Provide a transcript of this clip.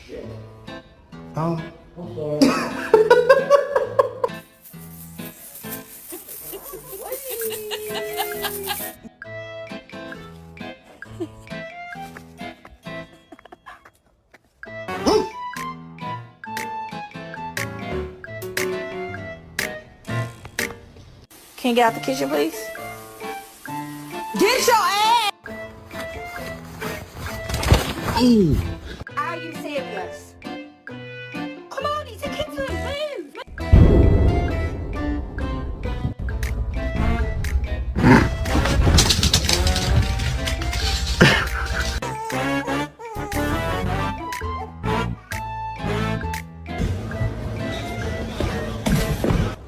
Oh. I'm sorry. Can you get out the kitchen, please? Get your ass! Ooh.